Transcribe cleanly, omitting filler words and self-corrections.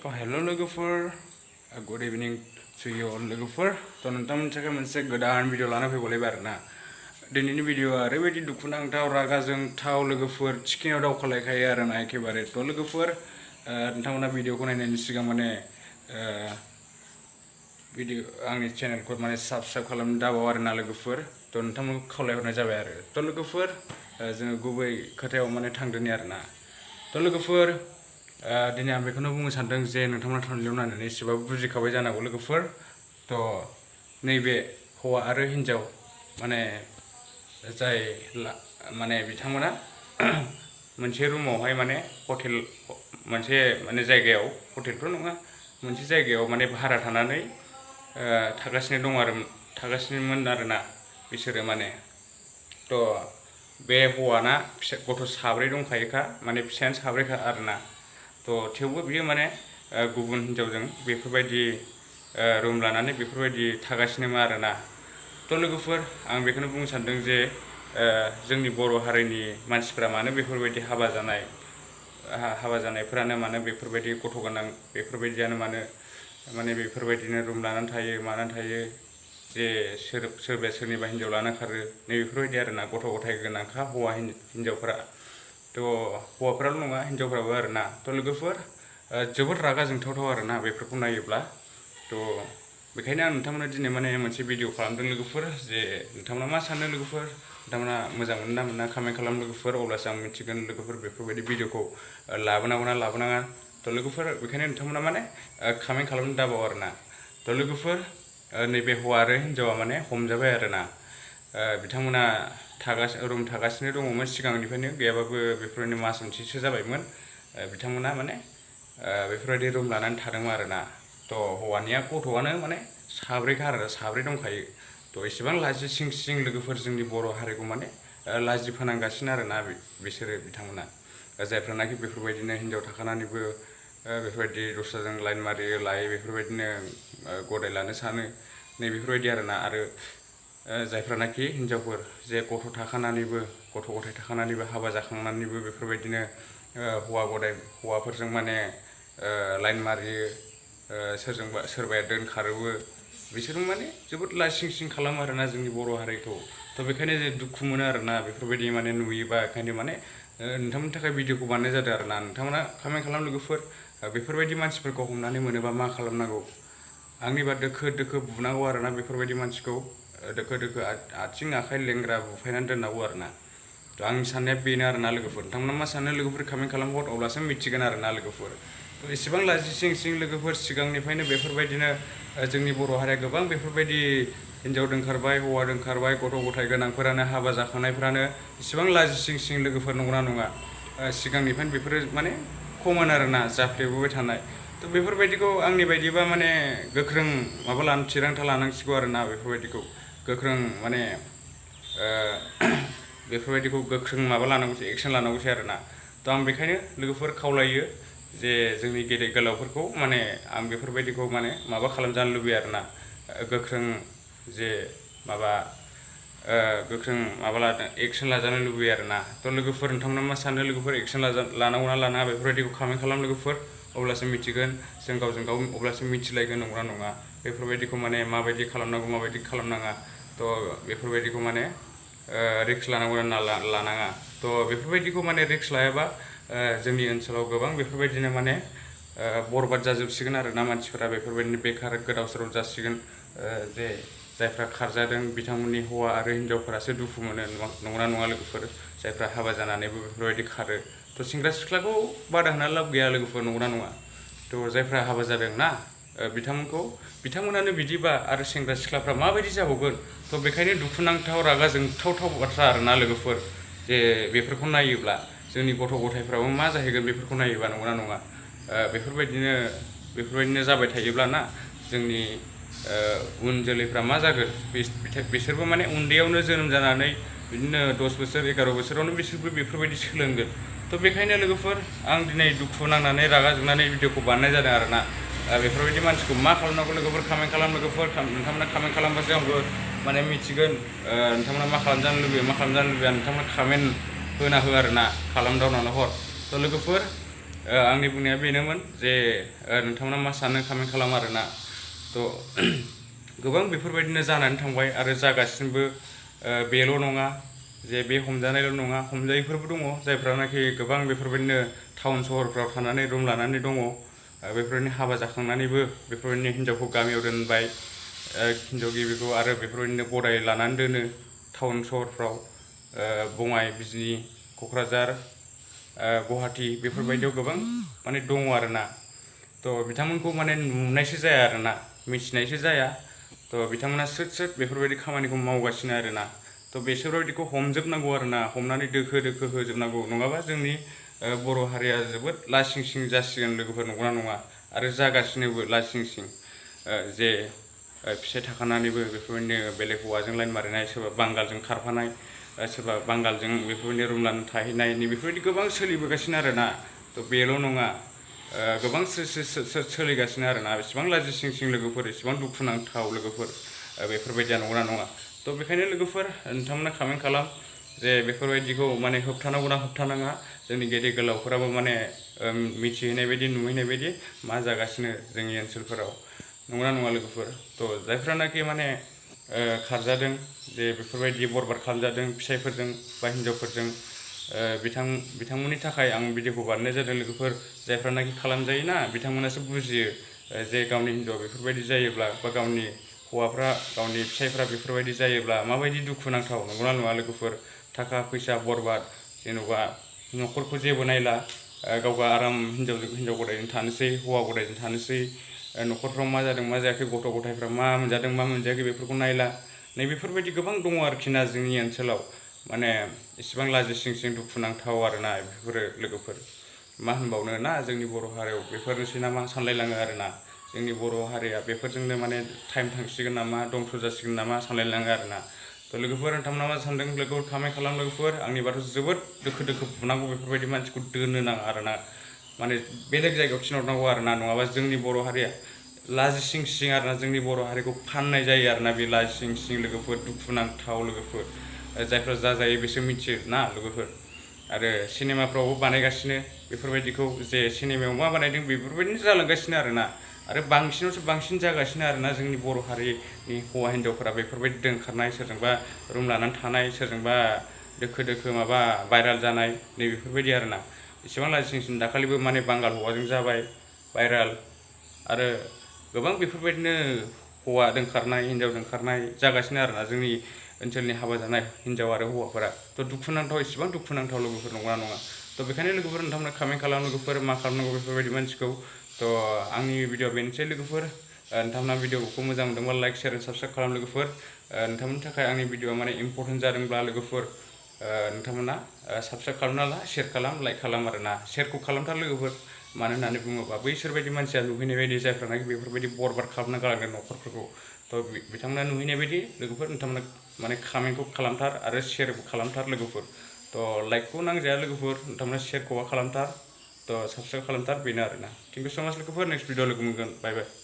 हेल' लोगोफोर good evening to you अल लोगोफोर नोंथांमोननि थाखाय मोनसे गोदान भिडिअ लाना फैबावलायबाय आरोना दिनैनि भिडिअआ ओरैबायदि दुखुनांथाव रागा जोंथाव लोगोफोर थिखिनियाव दावखोलायखायो आरोना एखेबारे लोगोफोर नोंथांमोना भिडिअखौ नायनायनि सिगां माने भिडिअ आंनि चेनेलखौ माने साबस्क्राइब खालामनो दाबाव आरोना लोगोफोर नोंथांमोनखौ खावलायहरनाय जाबाय आरो लोगोफोर जोङो गुबै खोथायाव माने थांदोनि आरोना लोगोफोर दिनै आं बेखौनो बुंनो सानदों जे नोंथांमोना थांनायाव नायनानै एसेबाबो बुजिखाबाय जानांगौ लोगोफोर नैबे हौवा आरो हिन्जाव माने जाय माने बिथांमोना मोनसे रुमावहाय माने हटेल मोनसे माने जायगायाव हटेलथ' नङा मोनसे जायगायाव माने भारा थानानै थागासिनोमोन आरोना बिसोरो माने बे हौवाना गथ' साब्रै दंखायोखा माने फिसायानो साब्रैखा आरोना थेवबो बियो माने गुबुन हिन्जावजों बेफोरबायदि रुम लानानै बेफोरबायदि थागासिनोमोन आरोना लोगोफोर आं बेखौनो बुंनो सानदों जे जोंनि बर' हारिनि मानसिफ्रा मानो बेफोरबायदि हाबा जानायफोरानो मानो बेफोरबायदि गथ' गोनां बेफोरबायदियानो माने बेफोरबायदिनो रुम लानानै थायो जे सोरबाया सोरनिबा हिन्जाव लाना खारो नैबेफोरबायदि आरोना गथ' गथाय गोनांखा हौवा हिन्जावफोरा हौवाफोराल' नङा हिन्जावफ्राबो आरोना लोगोफोर जोबोद रागा जोंथावथाव आरोना बेफोरखौ नायोब्ला बेखायनो आं नोंथांमोना दिनै माने मोनसे भिडिअ खालामदों लोगोफोर जे नोंथांमोना मा सानो लोगोफोर नोंथांमोना मोजां मोनो ना मोना कमेन्ट खालाम लोगोफोर अब्लासो आं मिथिगोन लोगोफोर बेफोरबायदि भिडिअखौ लाबोनांगौ ना लाबोनाङा लोगोफोर बेखायनो नोंथांमोना माने कमेन्ट खालामनो दाबाव आरोना लोगोफोर नैबे हौवा आरो हिन्जावा माने हमजाबाय आरोना बिथांमोना रुम थागासिनो दङमोन सिगांनिफ्रायनो गैयाबाबो बेफोरबायदिनो मास मोनसेसो जाबायमोन बिथांमोना माने बेफोरबायदि रुम लानानै थादोंमोन आरोना हौवानिया गथ'आनो माने साब्रै दंखायो एसेबां लाजि सिं लोगोफोर जोंनि बर' हारिखौ माने लाजि फोनांगासिनो आरोना बिसोरो बिथांमोना जायफ्रानाखि बेफोरबायदिनो हिन्जाव थाखानानैबो बेफोरबायदि दस्राजों लाइन लायो बेफोरबायदिनो गदाय लानो सानो नैबेफोरबायदि आरोना आरो जायफ्रानाखि हिन्जावफोर जे गथ' गथाय थाखानानैबो हाबा जाखांनानैबो बेफोरबायदिनो हौवाफोरजों माने लाइन मारियो सोरबाया दोनखारोबो बिसोरो माने जोबोद लासिं खालामो आरोना जोंनि बर' हारिखौ बेखायनो जों दुखु मोनो आरोना बेफोरबायदि माने नुयोबा ओंखायनो माने नोंथांमोननि थाखाय भिडिअखौ बानायनाय जादों आरोना नोंथांमोना कमेन्ट खालाम लोगोफोर बेफोरबायदि मानसिफोरखौ हमनानै मोनोबा मा खालामनांगौ आंनिबा दोखो बुनांगौ आरोना बेफोरबायदि मानसिखौ दोखो आथिं आखाइ लेंग्रा बुफायनानै दोननांगौ आरोना आंनि साननाया बेनो आरोना लोगोफोर नोंथांमोना मा सानो लोगोफोर कमेन्ट खालामहर अब्लासो मिथिगोन आरोना लोगोफोर एसेबां लाजि सिं लोगोफोर सिगांनिफ्रायनो बेफोरबायदिनो जोंनि बर' हारिया गोबां बेफोरबायदि हिन्जाव दोनखारबाय हौवा दोनखारबाय गथ' गथाय गोनांफोरानो हाबा जाखांनायफोरानो एसेबां लाजि सिं लोगोफोर नंगौना नङा सिगांनिफ्रायनो बेफोरो माने कमन आरोना जाफ्लेबोबाय थानाय बेफोरबायदिखौ आंनि बायदिबा माने गोख्रों थिरांथा लानांसिगौ आरोना बेफोरबायदिखौ गोख्रों माने बेफोरबायदिखौ गोख्रों लानांगौसै एक्सन लानांगौसै आरोना आं बेखायनो लोगोफोर खावलायो जे जोंनि गेदेर गोलावफोरखौ माने आं बेफोरबायदिखौ माने खालामजानो लुबैयो आरोना गोख्रों जे गोख्रों एक्सन लाजानो लुबैयो आरोना लोगोफोर नोंथांमोना मा सानो लोगोफोर एक्सन लानांगौ ना लानाङा बेफोरबायदिखौ कमेन्ट खालाम लोगोफोर अब्लासो मिथिगोन जों गावजों गाव अब्लासो मिथिलायगोन नंगौना नङा बेफोरबायदिखौ माने माबायदि खालामनांगौ माबायदि खालामनाङा बेफोरबायदिखौ माने रिक्स लानांगौ ना लानाङा बेफोरबायदिखौ माने रिक्स लायाबा जोंनि ओनसोलाव गोबां बेफोरबायदिनो माने बरबाद जाजोबसिगोन आरोना मानसिफोरा बेफोरबायदिनो बेखार गोदाव सोराव जासिगोन जे जायफ्रा खारजादों बिथांमोननि हौवा आरो हिन्जावफोरासो दुखु मोनो नंगौना नङा लोगोफोर जायफ्रा हाबा जानानैबो बेफोरबायदि खारो सेंग्रा सिख्लाखौ बादा होना लाब गैया लोगोफोर नंगौना नङा जायफ्रा हाबा जादों ना बिथांमोनानो बिदिबा आरो सेंग्रा सिख्लाफ्रा माबायदि जाबावगोन बेखायनो दुखुनांथाव रागा जोंथाव बाथ्रा आरोना लोगोफोर जे बेफोरखौ नायोब्ला जोंनि गथ' गथायफ्राबो मा जाहैगोन बेफोरखौ नायोबा नंगौना नङा बेफोरबायदिनो जाबाय थायोब्ला ना जोंनि उन जोलैफ्रा मा जागोन बिसोरबो माने उन्दैयावनो जोनोम जानानै बिदिनो 10 बोसोर 11 बोसोरावनो बिसोरबो बेफोरबायदि सोलोंगोन बेखायनो लोगोफोर आं दिनै दुखु नांनानै रागा जोंनानै भिडिअखौ बानायनाय जादों आरोना बेफोरबायदि मानसिखौ मा खालामनांगौ लोगोफोर कमेन्ट खालाम लोगोफोर नोंथांमोना कमेन्ट खालामबासो आंबो माने मिथिगोन नोंथांमोना मा खालामजानो लुबैयो नोंथांमोना कमेन्ट होना हो आरोना खालामदावनानै हर लोगोफोर आंनि बुंनाया बेनोमोन जे नोंथांमोना मा सानो कमेन्ट खालाम आरोना। थ' गोबां बेफोरबायदिनो जानानै थांबाय आरो जागासिनोबो। बेल' नङा जे बे हमजानायल' नङा, हमजायैफोरबो दङ जायफ्रानाखि गोबां बेफोरबायदिनो टाउन सहरफ्राव थानानै रुम लानानै दङ। बेफोरबायदिनो हाबा जाखांनानैबो बेफोरबायदिनो हिन्जावखौ गामियाव दोनबाय, हिन्जाव गिबिखौ, आरो बेफोरबायदिनो गदाय लानानै दोनो टाउन सहरफ्राव। बङाइ, बिजनि, क'क्राझार, गुवाहाटि बेफोरबायदियाव गोबां माने दङ आरोना। थ' बिथांमोनखौ माने नुनायसो जाया आरोना, मिथिनायसो जाया। थ' बिथांमोना स्रोद स्रोद बेफोरबायदि खामानिखौ मावगासिनो आरोना। थ' बेसोरबायदिखौ हमजोबनांगौ आरोना, हमनानै दोखो दोखो होजोबनांगौ, नङाबा जोंनि बर' हारिया जोबोद लासिं सिं जासिगोन लोगोफोर, नंगौना नङा? आरो जागासिनोबो लासिं सिं। जे फिसाइ थाखानानैबो बेफोरबायदिनो बेलेग हौवाजों लाइन मारिनाय, सोरबा बांगालजों खारफानाय, सोरबा बांगालजों बेफोरबायदिनो रुम लानानै थाहैनाय, बेफोरबायदि गोबां सोलिबोगासिनो आरोना। थ' बेल' नङा, गोबां सोलिगासिनो आरोना। बेसेबां लाजिसिं सिं लोगोफोर, एसेबां दुखुनांथाव लोगोफोर, बेफोरबायदिया नंगौना नङा? थ' बेखायनो लोगोफोर नोंथांमोना कमेन्ट खालाम जे बेफोरबायदिखौ माने होबथानांगौना होबथानाङा। जोंनि गेदेर गोलावफोराबो माने मिथिहैनाय बायदि, नुहैनाय बायदि मा जागासिनो जोंनि ओनसोलफोराव, नंगौना नङा लोगोफोर? थ' जायफ्रानाखि माने खारजादों, जे बेफोरबायदि बरबाद खालामजादों फिसाइफोरजों बा हिनजावफोरजों, बिथांमोननि थाखाय आं भिडिअखौ बानायनाय जादों लोगोफोर। जायफ्रानाखि खालामजायोना बिथांमोनासो बुजियो जे गावनि हिनजाव बेफोरबायदि जायोब्ला, बा गावनि हौवाफ्रा, गावनि फिसाइफ्रा बेफोरबायदि जायोब्ला माबायदि दुखुनांथाव, नंगौना नङा लोगोफोर? थाखा फैसा बरबाद, जेन'बा न'खरखौ जेबो नायला, गावगा आराम हिनजाव गदायजों थानोसै, हौवा गदायजों थानोसै, न'खरफ्राव मा जादों मा जायाखै, गथ' गथायफ्रा मा मोनजादों मा मोनजायाखै बेफोरखौ नायला। नैबेफोरबायदि गोबां दङ आरोखि ना जोंनि ओनसोलाव। माने इसिबां लाजिसिं सिं दुखुनांथाव आरोना बेफोरो लोगोफोर। मा होनबावनो ना, जोंनि बर' हारियाव बेफोरनोसै नामा सानलायलाङो आरोना। जोंनि बर' हारिया बेफोरजोंनो माने टाइम थांसिगोन नामा, दंस' जासिगोन नामा सानलायलाङो आरोना। थ' लोगोफोर नोंथांमोना मा सानदों लोगोफोर कमेन्ट खालाम लोगोफोर। आंनिबाथ' जोबोद दोखो दोखो बुनांगौ, बेफोरबायदि मानसिखौ दोननो नाङा आरोना। माने बेलेग जायगायाव थिनहरनांगौ आरोना, नङाबा जोंनि बर' हारिया लाजिसिं सिं आरोना। जोंनि बर' हारिखौ फाननाय जायो आरोना बे लाजिसिं सिं लोगोफोर, दुखुनांथाव लोगोफोर। जायफ्रा जाजायो बिसोर मिथियो ना लोगोफोर। आरो सिनेमाफ्रावबो बानायगासिनो बेफोरबायदिखौ, जे सिनेमायाव मा बानायदों बेफोरबायदिनो जालांगासिनो आरोना। आरो बांसिनावसो बांसिन जागासिनो आरोना जोंनि बर' हारिनि हौवा हिन्जावफोरा बेफोरबायदि दोनखारनाय, सोरजोंबा रुम लानानै थानाय, सोरजोंबा दोखो दोखो माबा भाइराल जानाय, नैबेफोरबायदि आरोना। इसेबां लाजिसिं सिं, दाखालिबो माने बांगाल हौवाजों जाबाय भाइराल, आरो गोबां बेफोरबायदिनो हौवा दोनखारनाय, हिन्जाव दोनखारनाय जागासिनो आरोना जोंनि ओनसोलनि हाबा जानाय हिन्जाव आरो हौवाफोरा। थ' दुखुनांथाव, इसेबां दुखुनांथाव लोगोफोर, नंगौना नङा? थ' बेखायनो लोगोफोर नोंथांमोना कमेन्ट खालाम लोगोफोर, मा खालामनांगौ बेफोरबायदि मानसिखौ। थ' आंनि भिडिअआ बेनोसै लोगोफोर। नोंथांमोना भिडिअखौ मोजां मोनदोंबा लाइक, शेयार, साबस्क्राइब खालाम लोगोफोर। नोंथांमोननि थाखाय आंनि भिडिअआ माने इम्परटेन्ट जादोंब्ला लोगोफोर, नोंथांमोना साबस्क्राइब खालामना ला, शेयार खालाम, लाइक खालाम आरोना। शेयारखौ खालामथार लोगोफोर, मानो होननानै बुङोबा बैसोरबायदि मानसिया नुहैनाय बायदि, जायफ्रानाखि बेफोरबायदि बरबाद खालामना गालांदों न'खरफोरखौ। थ' बिथांमोना नुहैनाय बायदि लोगोफोर, नोंथांमोना माने कमेन्टखौ खालामथार आरो शेयारबो खालामथार लोगोफोर। थ' लाइकखौ नांजाया लोगोफोर, नोंथांमोना शेयारखौबा खालामथार, थ' साबस्क्राइब खालामथार, बेनो आरोना। थेंक इउ स' माच लोगोफोर, नेक्स्ट भिडिअ लोगो मोनगोन, बाय बाय।